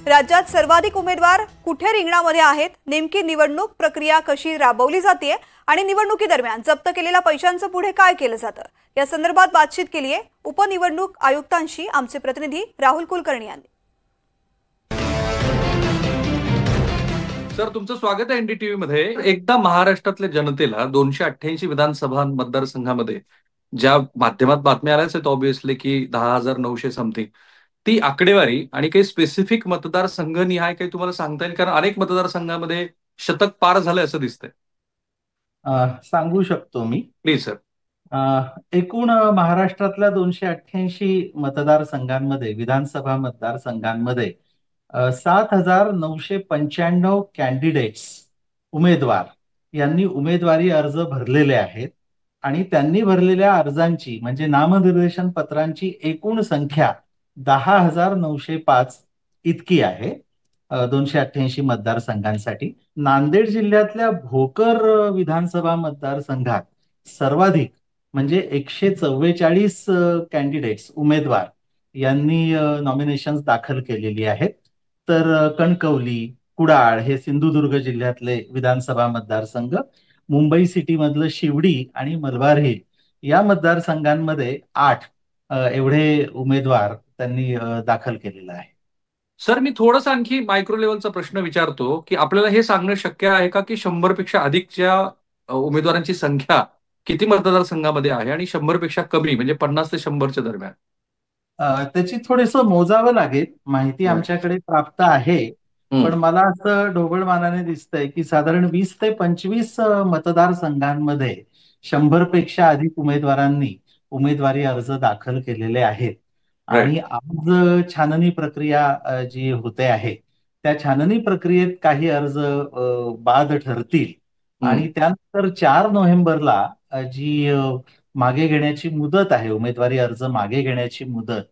राज्यात सर्वाधिक उमेदवार कुठे रिंगणामध्ये आहेत, नेमकी निवडणूक प्रक्रिया कशी राबवली जाते आणि निवडणुकीदरम्यान जप्त केलेल्या पैशांचं पुढे काय केलं जातं, या संदर्भात बातचीत केली आहे उपनिवडणूक आयुक्तांशी आमचे प्रतिनिधी राहुल कुलकर्णी यांनी। सर, तुमचं स्वागत आहे एनडीटीव्ही मध्ये। एकदा महाराष्ट्रातल्या जनतेला 288 विधानसभा मतदारसंघामध्ये ज्या माध्यमात बातम्या आल्याच आहेत ऑब्व्हियसली की 10,900 समथिंग, ती आकडेवारी आणि काही स्पेसिफिक मतदारसंघ निहाय काही तुम्हाला सांगता येईल? कारण अनेक मतदारसंघामध्ये शतक पार झालंय असं दिसतंय। सांगू शकतो मी, प्लीज सर। एकूण महाराष्ट्रातल्या 288 मतदारसंघांमध्ये, विधानसभा मतदारसंघांमध्ये 7,995 कॅन्डिडेट्स, उमेदवार यांनी उमेदवारी अर्ज भरलेले आहेत आणि त्यांनी भरलेल्या अर्जांची म्हणजे नामनिर्देशन पत्रांची एकूण संख्या 10,905 इतकी आहे 288 मतदारसंघांसाठी। नांदेड जिल्ह्यातल्या भोकर विधानसभा मतदारसंघात सर्वाधिक म्हणजे 144 कॅन्डिडेट्स, उमेदवार यांनी नॉमिनेशन्स दाखल केलेली आहेत। तर कणकवली, कुडाळ हे सिंधुदुर्ग जिल्ह्यातले विधानसभा मतदारसंघ, मुंबई सिटी मधलं शिवडी आणि मलबार हिल या मतदारसंघांमध्ये 8 एवढे उमेदवार त्यांनी दाखल केलेला आहे। सर, मी थोडंसं आणखी मायक्रो लेवलचा प्रश्न विचारतो की आपल्याला हे सांगणं शक्य आहे का की 100 पेक्षा अधिकच्या उमेदवारांची संख्या किती मतदारसंघामध्ये आहे आणि 100 पेक्षा कमी म्हणजे 50 ते 100च्या दरम्यान? त्याची थोडंसं मोजावं लागेल, माहिती आमच्याकडे प्राप्त आहे, पण मला असं ढोबळमानाने दिसतंय की साधारण 20 ते 25 मतदारसंघांमध्ये 100 पेक्षा अधिक उमेदवारांनी उमेदवारी अर्ज दाखल केलेले आहेत। आणि आज छाननी प्रक्रिया जी होते आहे त्या छाननी प्रक्रियेत काही अर्ज बाद ठरतील आणि त्यानंतर 4 नोव्हेंबरला जी मागे घेण्याची मुदत आहे, उमेदवारी अर्ज मागे घेण्याची मुदत,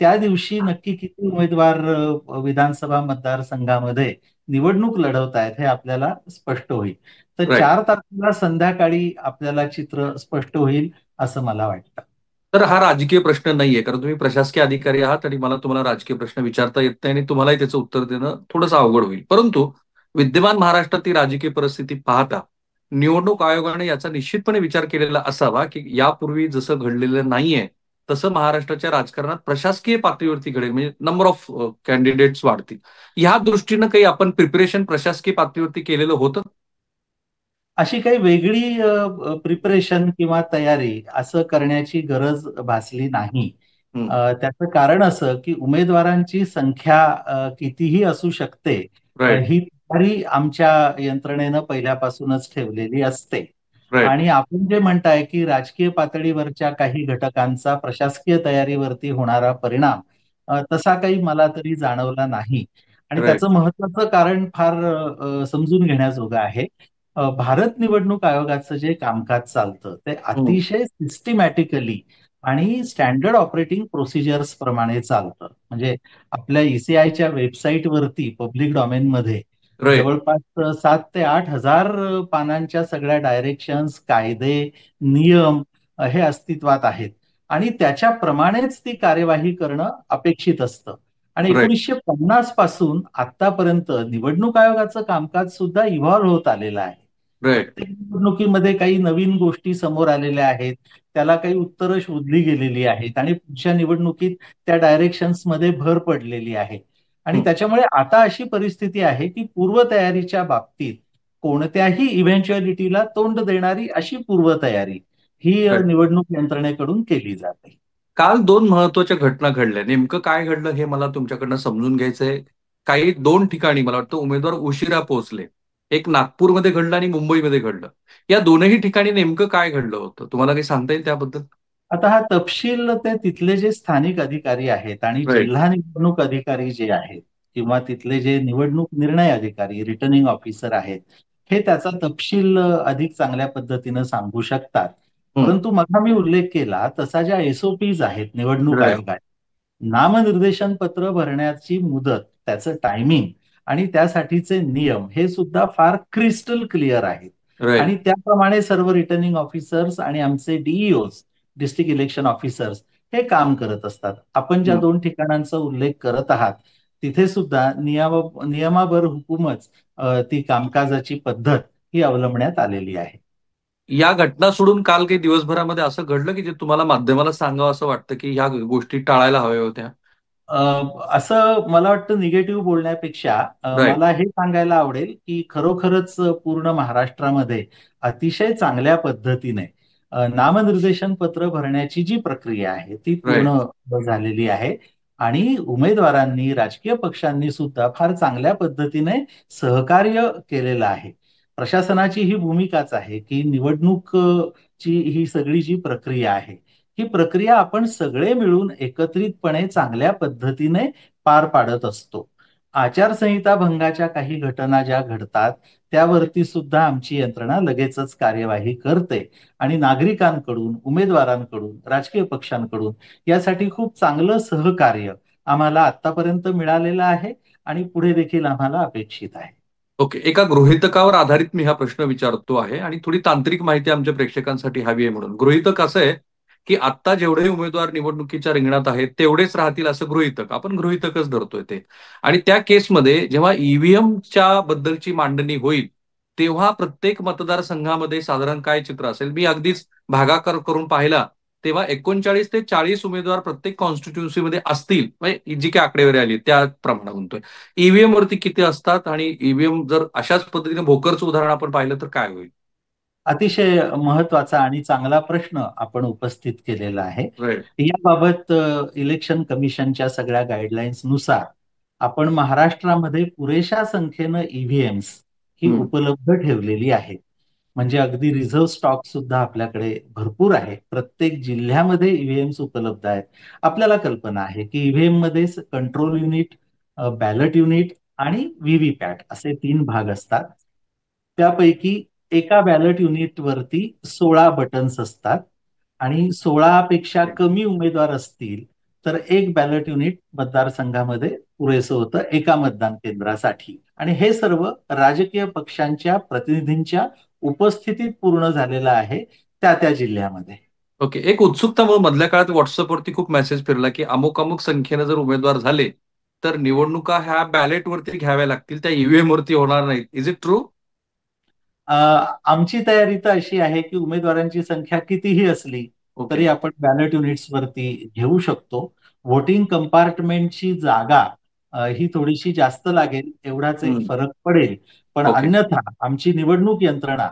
त्या दिवशी नक्की किती उमेदवार विधानसभा मतदारसंघामध्ये निवडणूक लढवत आहेत हे आपल्याला स्पष्ट होईल। तर 4 तारखेला संध्याकाळी आपल्याला चित्र स्पष्ट होईल असं मला वाटतं। तर हा राजकीय प्रश्न नाहीये, कारण तुम्ही प्रशासकीय अधिकारी आहात आणि मला तुम्हाला राजकीय प्रश्न विचारता येत नाही आणि तुम्हालाही त्याचं उत्तर देणं थोडंसं अवघड होईल। परंतु विद्यमान महाराष्ट्रातील राजकीय परिस्थिती पाहता निवडणूक आयोगाने याचा निश्चितपणे विचार केलेला असावा की यापूर्वी जसं घडलेलं नाहीये तसं महाराष्ट्राच्या राजकारणात प्रशासकीय पातळीवरती घडेल, म्हणजे नंबर ऑफ कॅन्डिडेट्स वाढतील। ह्या दृष्टीनं काही आपण प्रिपरेशन प्रशासकीय पातळीवरती केलेलं होतं? अशी काही वेगळी प्रिपरेशन किंवा तयारी असं करण्याची गरज भासली नाही। त्याचं कारण असं की उमेदवारांची संख्या कितीही असू शकते, ही तयारी आमच्या यंत्रणेनं पहिल्यापासूनच ठेवलेली असते। आणि आपण जे म्हणताय की राजकीय पातळीवरच्या काही घटकांचा प्रशासकीय तयारीवरती होणारा परिणाम, तसा काही मला तरी जाणवला नाही। आणि त्याचं महत्वाचं कारण फार समजून घेण्याजोगं आहे। भारत निवडणूक आयोगाचं जे कामकाज चालतं ते अतिशय सिस्टमॅटिकली आणि स्टँडर्ड ऑपरेटिंग प्रोसिजर्स प्रमाणे चालतं। म्हणजे आपल्या ईसीआयच्या वेबसाईटवरती पब्लिक डॉमेनमध्ये जवळपास 7 ते 8 हजार पानांच्या सगळ्या डायरेक्शन्स, कायदे, नियम हे अस्तित्वात आहेत आणि त्याच्याप्रमाणेच ती कार्यवाही करणं अपेक्षित असतं। आणि 1950 पासून आतापर्यंत निवडणूक आयोगाचं कामकाज सुद्धा इव्हॉल्व्ह होत आलेलं आहे। प्रत्येक निवडणुकीमध्ये काही नवीन गोष्टी समोर आलेल्या आहेत, त्याला काही उत्तरं शोधली गेलेली आहेत आणि पुढच्या निवडणुकीत त्या डायरेक्शन्स मध्ये भर पडलेली आहे। आणि त्याच्यामुळे आता अशी परिस्थिती आहे की पूर्वतयारीच्या बाबतीत कोणत्याही इव्हेंच्युअलिटीला तोंड देणारी अशी पूर्वतयारी ही निवडणूक यंत्रणेकडून केली जाते। काल 2 महत्वाच्या घटना घडल्या, नेमकं काय घडलं हे मला तुमच्याकडनं समजून घ्यायचंय। काही 2 ठिकाणी मला वाटतं उमेदवार उशिरा पोहोचले, एक नागपूरमध्ये घडलं आणि मुंबईमध्ये घडलं। या दोनही ठिकाणी नेमकं काय घडलं होतं, तुम्हाला काही सांगता येईल त्याबद्दल? आता हा तपशील ते तिथले जे स्थानिक अधिकारी आहेत आणि जिल्हा निवडणूक अधिकारी जे आहेत किंवा तिथले जे निवडणूक निर्णय अधिकारी, रिटर्निंग ऑफिसर आहेत, हे त्याचा तपशील अधिक चांगल्या पद्धतीनं सांगू शकतात। परंतु मग मी उल्लेख केला तसा ज्या एसओपीज आहेत निवडणूक आयोगात, नामनिर्देशन पत्र भरण्याची मुदत, त्याचं टायमिंग आणि त्यासाठीचे नियम हे सुद्धा फार क्रिस्टल क्लिअर आहेत आणि त्याप्रमाणे सर्व रिटर्निंग ऑफिसर्स आणि आमचे डीईओज, डिस्ट्रिक्ट इलेक्शन ऑफिसर्स, हे काम करत असतात। आपण ज्या 2 ठिकाणांचा उल्लेख करत आहात तिथे सुद्धा नियमावर हुकूमच ती कामकाजाची पद्धत ही अवलंबण्यात आलेली आहे. या घटना सोडून काल काही दिवसभरामध्ये असं घडलं की जे तुम्हाला माध्यमाला सांगावं असं वाटतं की ह्या गोष्टी टाळायला हव्या होत्या? अ, असं मला वाटतं निगेटिव्ह बोलण्यापेक्षा राईट. मला हे सांगायला आवडेल की खरोखरच पूर्ण महाराष्ट्रामध्ये अतिशय चांगल्या पद्धतीने नामनिर्देशन पत्र भरण्याची जी प्रक्रिया आहे ती राईट. पूर्ण झालेली आहे आणि उमेदवारांनी राजकीय पक्षांनी सुद्धा फार चांगल्या पद्धतीने सहकार्य केलेलं आहे. प्रशासनाची ही भूमिकाच आहे की निवडणूक ची ही सगळी जी प्रक्रिया आहे ही प्रक्रिया आपण सगळे मिळून एकत्रितपणे चांगल्या पद्धतीने पार पाडत असतो. आचारसंहिता भंगाच्या काही घटना ज्या घडतात त्यावरती सुद्धा आमची यंत्रणा लगेचच कार्यवाही करते आणि नागरिकांकडून, उमेदवारांकडून, राजकीय पक्षांकडून यासाठी खूप चांगलं सहकार्य आम्हाला आतापर्यंत मिळालेलं आहे आणि पुढे देखील आम्हाला अपेक्षित आहे. ओके. एका गृहीतकावर आधारित मी हा प्रश्न विचारतो आहे आणि थोडी तांत्रिक माहिती आमच्या प्रेक्षकांसाठी हवी आहे म्हणून. गृहीतक असं आहे की आता जेवढे उमेदवार निवडणुकीच्या रिंगणात आहेत तेवढेच राहतील असं गृहीतक. आपण गृहीतकच धरतोय ते. आणि त्या केसमध्ये जेव्हा ईव्हीएमच्या बद्दलची मांडणी होईल तेव्हा प्रत्येक मतदारसंघामध्ये साधारण काय चित्र असेल? मी अगदीच भागाकार करून पाहिला तेव्हा 39 ते 40 उमेदवार प्रत्येक कॉन्स्टिट्युन्सीमध्ये असतील. म्हणजे जी काही आकडेवारी आली त्याप्रमाणे म्हणतोय. ईव्हीएम वरती किती असतात आणि ईव्हीएम जर अशाच पद्धतीने भोकरचं उदाहरण आपण पाहिलं तर काय होईल? अतिशय महत्वाचा आणि चांगला प्रश्न आपण उपस्थित केलेला आहे. राईट. याबाबत इलेक्शन कमिशनच्या सगळ्या गाईडलाईन्स नुसार आपण महाराष्ट्रामध्ये पुरेशा संख्येनं ईव्हीएम्स ही उपलब्ध ठेवलेली आहेत. म्हणजे अगदी रिझर्व्ह स्टॉक सुद्धा आपल्याकडे भरपूर आहे. प्रत्येक जिल्ह्यामध्ये ईव्हीएम्स उपलब्ध आहेत. आपल्याला कल्पना आहे की ईव्हीएम मध्ये कंट्रोल युनिट, बॅलट युनिट आणि व्हीव्हीपॅट असे 3 भाग असतात. त्यापैकी एका बॅलट युनिटवरती 16 बटन्स असतात आणि 16 पेक्षा कमी उमेदवार असतील तर एक बॅलट युनिट मतदारसंघामध्ये पुरेसं होतं एका मतदान केंद्रासाठी. आणि हे सर्व राजकीय पक्षांच्या प्रतिनिधींच्या उपस्थितीत पूर्ण झालेलं आहे त्या जिल्ह्यामध्ये. ओके. एक उत्सुकता म्हणून मधल्या काळात व्हॉट्सअपवरती खूप मेसेज फिरला की अमुक संख्येनं जर उमेदवार झाले तर निवडणुका ह्या बॅलेटवरती घ्याव्या लागतील, त्या ईव्हीएम वरती होणार नाहीत. Is it true? आमची तयारी तर अशी आहे की उमेदवारांची संख्या कितीही असली तरी आपण बॅलट युनिट्सवरती घेऊ शकतो. व्होटिंग कंपार्टमेंटची जागा ही थोडीशी जास्त लागेल एवढाच एक फरक पडेल. पण ओके. अन्यथा आमची निवडणूक यंत्रणा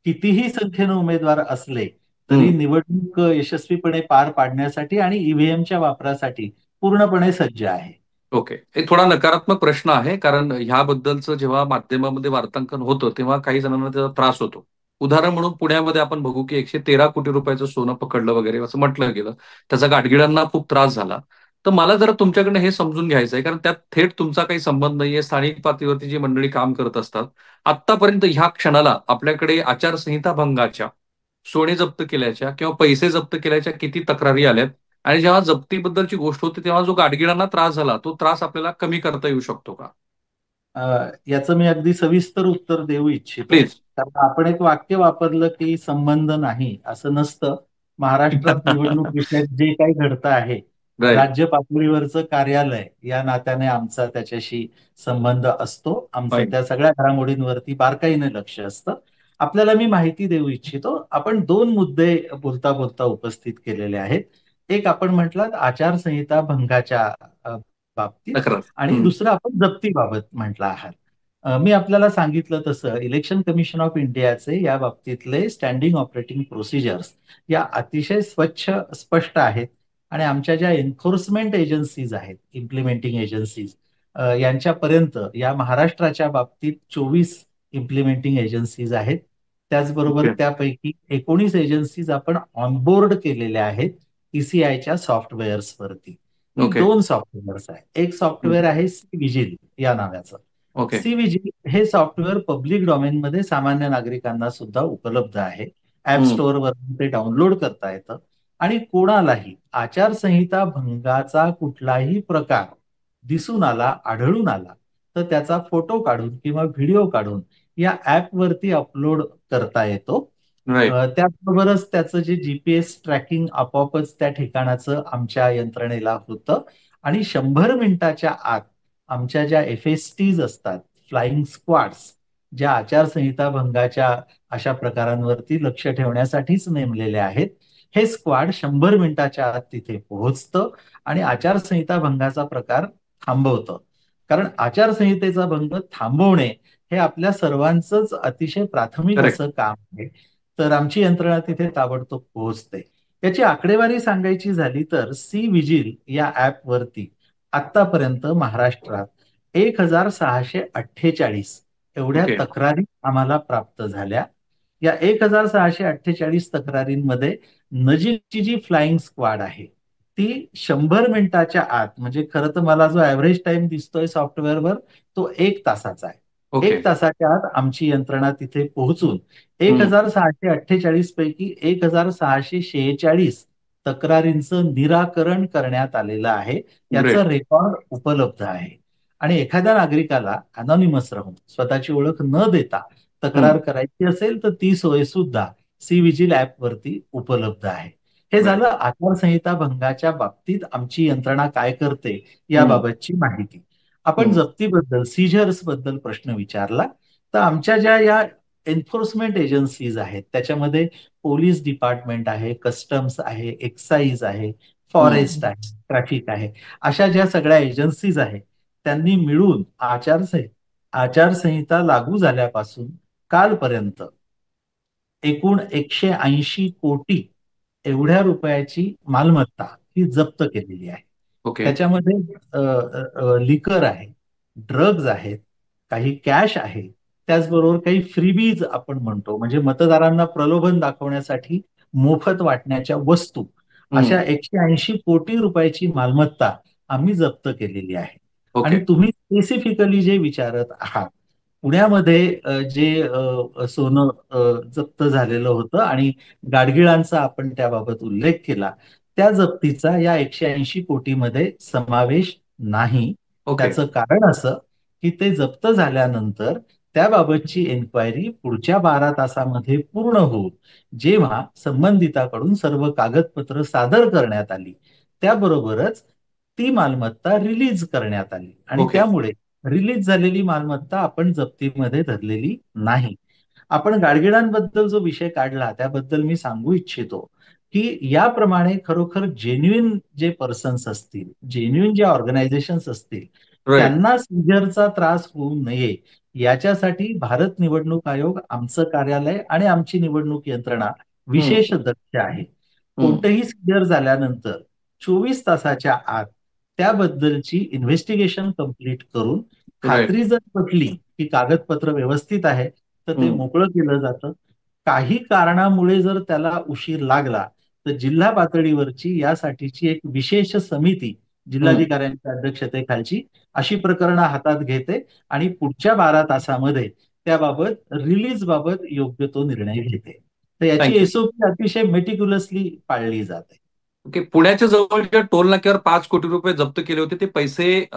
कितीही संख्येनं उमेदवार असले तरी निवडणूक यशस्वीपणे पार पाडण्यासाठी आणि ईव्हीएमच्या वापरासाठी पूर्णपणे सज्ज आहे. ओके. एक थोडा नकारात्मक प्रश्न आहे कारण ह्याबद्दलचं जेव्हा माध्यमामध्ये वार्तांकन होतं तेव्हा काही जणांना त्याचा त्रास होतो. उदाहरण म्हणून पुण्यामध्ये आपण बघू की 113 कोटी रुपयाचं सोनं पकडलं वगैरे असं म्हटलं गेलं. त्याचा गाडगिळांना खूप त्रास झाला. तर मला जरा तुमच्याकडनं हे समजून घ्यायचं आहे कारण त्यात थेट तुमचा काही संबंध नाहीये. स्थानिक पातळीवरती जी मंडळी काम करत असतात. आतापर्यंत ह्या क्षणाला आपल्याकडे आचारसंहिता भंगाच्या, सोने जप्त केल्याच्या किंवा पैसे जप्त केल्याच्या किती तक्रारी आल्यात? आणि जेव्हा जप्तीबद्दलची गोष्ट होती तेव्हा जो गाडगिळांना त्रास झाला तो त्रास आपल्याला कमी करता येऊ शकतो का? याचं मी अगदी सविस्तर उत्तर देऊ इच्छितो. प्लीज. कारण आपण एक वाक्य वापरलं की संबंध नाही असं नसतं. महाराष्ट्रात निवडणूक विषयक जे काही घडतं आहे राज्य पातळीवरचं कार्यालय या नात्याने आमचा त्याच्याशी संबंध असतो. आमचं त्या सगळ्या घडामोडींवरती बारकाईने लक्ष असतं. आपल्याला मी माहिती देऊ इच्छितो. आपण 2 मुद्दे बोलता बोलता उपस्थित केलेले आहेत. एक आपण म्हटलं आचारसंहिता भंगाच्या बाबतीत आणि दुसरं आपण जप्तीबाबत म्हटलं आहात. मी आपल्याला सांगितलं तसं इलेक्शन कमिशन ऑफ इंडियाचे या बाबतीतले स्टँडिंग ऑपरेटिंग प्रोसिजर्स या अतिशय स्वच्छ, स्पष्ट आहेत आणि आमच्या ज्या एन्फोर्समेंट एजन्सीज आहेत, इम्प्लिमेंटिंग एजन्सीज यांच्यापर्यंत या महाराष्ट्राच्या बाबतीत 24 इम्प्लिमेंटिंग एजन्सीज आहेत. त्याचबरोबर त्यापैकी 19 एजन्सीज आपण ऑनबोर्ड केलेल्या आहेत ईसीआयच्या सॉफ्टवेअर्सवरती. 2 सॉफ्टवेअर्स आहे. एक सॉफ्टवेअर आहे सी विजिल या नावाचं. सी विजिल हे सॉफ्टवेअर पब्लिक डोमेन मध्ये सामान्य नागरिकांना सुद्धा उपलब्ध आहे. ऍप स्टोअरवर ते डाउनलोड करता येतं आणि कोणालाही आचारसंहिता भंगाचा कुठलाही प्रकार दिसून आला, आढळून आला तर त्याचा फोटो काढून किंवा व्हिडिओ काढून या ऍपवरती अपलोड करता येतो. त्याचबरोबरच त्याचं जे जीपीएस ट्रॅकिंग आपोआपच त्या ठिकाणाचं आमच्या यंत्रणेला होतं आणि 100 मिनिटाच्या आत आमच्या ज्या FSTs असतात, फ्लाइंग स्क्वॉड्स, ज्या आचारसंहिता भंगाच्या अशा प्रकारांवरती लक्ष ठेवण्यासाठीच नेमलेले आहेत, हे स्क्वॉड 100 मिनिटाच्या आत तिथे पोहोचतं आणि आचारसंहिता भंगाचा प्रकार थांबवतं. कारण आचारसंहितेचा भंग थांबवणे हे आपल्या सर्वांचंच अतिशय प्राथमिक Correct. असं काम आहे. तर आमची यंत्रणा तिथे ताबडतोब पोहोचते. याची आकडेवारी सांगायची झाली तर सी विजिल या ऍपवरती आतापर्यंत महाराष्ट्रात 1648 एवढ्या Okay. तक्रारी आम्हाला प्राप्त झाल्या. या 1648 तक्रारींमध्ये नजीकची जी फ्लाइंग स्क्वॉड आहे ती 100 मिनिटाच्या आत, म्हणजे खरं तर मला जो ऍव्हरेज टाइम दिसतोय सॉफ्टवेअरवर तो 1 तासाचा आहे. Okay. 1 तासाच्या आत आमची यंत्रणा तिथे पोहोचून 1648 पैकी 1646 तक्रारींचं निराकरण करण्यात आलेलं आहे. याचं Great. रेकॉर्ड उपलब्ध आहे. आणि एखाद्या नागरिकाला अनॉनिमस राहून स्वतःची ओळख न देता तक्रार करायची असेल तर ती सोय सुद्धा सी विजिल ऍप वरती उपलब्ध आहे. हे झालं आचारसंहिता भंगाच्या बाबतीत आमची यंत्रणा काय करते याबाबतची माहिती. आपण जप्तीबद्दल, सीजर्स बद्दल प्रश्न विचारला तर आमच्या ज्या या एन्फोर्समेंट एजन्सीज आहेत त्याच्यामध्ये पोलीस डिपार्टमेंट आहे, कस्टम्स आहे, एक्साईज आहे, फॉरेस्ट आहे, ट्रॅफिक आहे, अशा ज्या सगळ्या एजन्सीज आहेत त्यांनी मिळून आचारसंहिता लागू झाल्यापासून कालपर्यंत एकूण 180 कोटी एवढ्या रुपयाची मालमत्ता ही जप्त केलेली आहे. Okay. त्याच्यामध्ये लिकर आहे, ड्रग्ज आहेत, काही कॅश आहे, त्याचबरोबर काही फ्रीबीज आपण म्हणतो, म्हणजे मतदारांना प्रलोभन दाखवण्यासाठी मोफत वाटण्याच्या वस्तू, अशा 180 कोटी रुपयाची मालमत्ता आम्ही जप्त केलेली आहे. Okay. आणि तुम्ही स्पेसिफिकली जे विचारत आहात, पुण्यामध्ये जे सोनं जप्त झालेलं होतं आणि गाडगिळांचा आपण त्याबाबत उल्लेख केला, त्या जप्तीचा या 180 कोटीमध्ये समावेश नाही. Okay. त्याचं कारण असं की ते जप्त झाल्यानंतर त्याबाबतची एन्क्वायरी पुढच्या 12 तासामध्ये पूर्ण होऊन जेव्हा संबंधिताकडून सर्व कागदपत्र सादर करण्यात आली त्याबरोबरच ती मालमत्ता रिलीज करण्यात आली आणि Okay. त्यामुळे रिलीज झालेली मालमत्ता आपण जप्तीमध्ये धरलेली नाही. आपण गाडगिळांबद्दल जो विषय काढला त्याबद्दल मी सांगू इच्छितो की याप्रमाणे खरोखर जेन्युइन जे पर्सन्स असतील, जेन्युइन जे ऑर्गनायझेशन्स असतील, Right. त्यांना सीजरचा त्रास होऊ नये याच्यासाठी भारत निवडणूक आयोग, आमचं कार्यालय आणि आमची निवडणूक यंत्रणा विशेष दक्ष आहे. कोणतंही सीजर झाल्यानंतर 24 तासाच्या आत त्याबद्दलची इन्व्हेस्टिगेशन कंप्लीट करून खात्री जर पटली की कागदपत्र व्यवस्थित आहे तर ते मोकळं केलं जातं. काही कारणामुळे जर त्याला उशीर लागला तर जिल्हा पातळीवरची यासाठीची एक विशेष समिती जिल्हाधिकाऱ्यांच्या अध्यक्षतेखालची अशी प्रकरणं हातात घेते आणि पुढच्या 12 तासामध्ये त्याबाबत रिलीज बाबत योग्य तो निर्णय घेते. तर याची Thank you. SOP अतिशय मेटिक्युलसली पाळली जाते. ओके. पुण्याच्या जवळच्या टोल नाक्यावर 5 कोटी रुपये जप्त केले होते. ते पैसे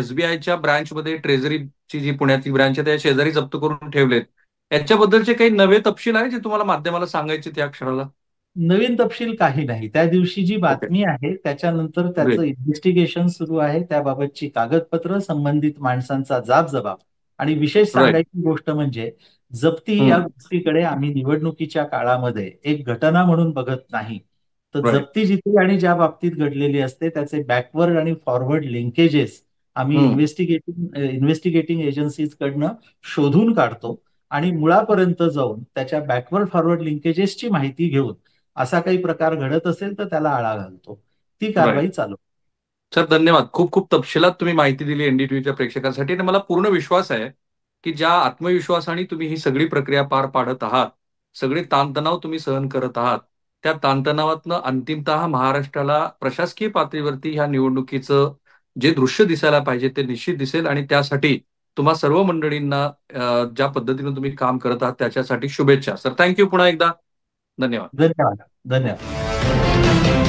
SBIच्या ब्रांचमध्ये ट्रेझरीची जी पुण्यातली ब्रांच आहे त्या शेजारी जप्त करून ठेवलेत. याच्याबद्दलचे काही नवे तपशील आहे जे तुम्हाला माध्यमाला सांगायचे त्या क्षणाला? नवीन तपशील काही नाही. त्या दिवशी जी बातमी आहे त्याच्यानंतर त्याचं इन्व्हेस्टिगेशन सुरू आहे. त्याबाबतची कागदपत्र, संबंधित माणसांचा जाब आणि विशेष सांगायची गोष्ट म्हणजे जप्ती या गोष्टीकडे आम्ही निवडणुकीच्या काळामध्ये एक घटना म्हणून बघत नाही. तर जप्ती जिथे आणि ज्या बाबतीत घडलेली असते त्याचे बॅकवर्ड आणि फॉरवर्ड लिंकेजेस आम्ही इन्व्हेस्टिगेटिंग एजन्सीज कडनं शोधून काढतो आणि मुळापर्यंत जाऊन त्याच्या बॅकवर्ड फॉरवर्ड लिंकेजेसची माहिती घेऊन असा काही प्रकार घडत असेल तर त्याला आळा घालतो. ती कारवाई चालू. सर धन्यवाद. खूप खूप तपशिलात तुम्ही माहिती दिली NDTVच्या प्रेक्षकांसाठी आणि मला पूर्ण विश्वास आहे की ज्या आत्मविश्वासाने तुम्ही ही सगळी प्रक्रिया पार पाडत आहात, सगळे ताणतणाव तुम्ही सहन करत आहात, त्या ताणतणावातनं अंतिमतः महाराष्ट्राला प्रशासकीय पातळीवरती ह्या निवडणुकीचं जे दृश्य दिसायला पाहिजे ते निश्चित दिसेल आणि त्यासाठी तुम्हा सर्व मंडळींना ज्या पद्धतीने तुम्ही काम करत आहात त्याच्यासाठी शुभेच्छा. सर थँक्यू पुन्हा एकदा. धन्यवाद. धन्यवाद.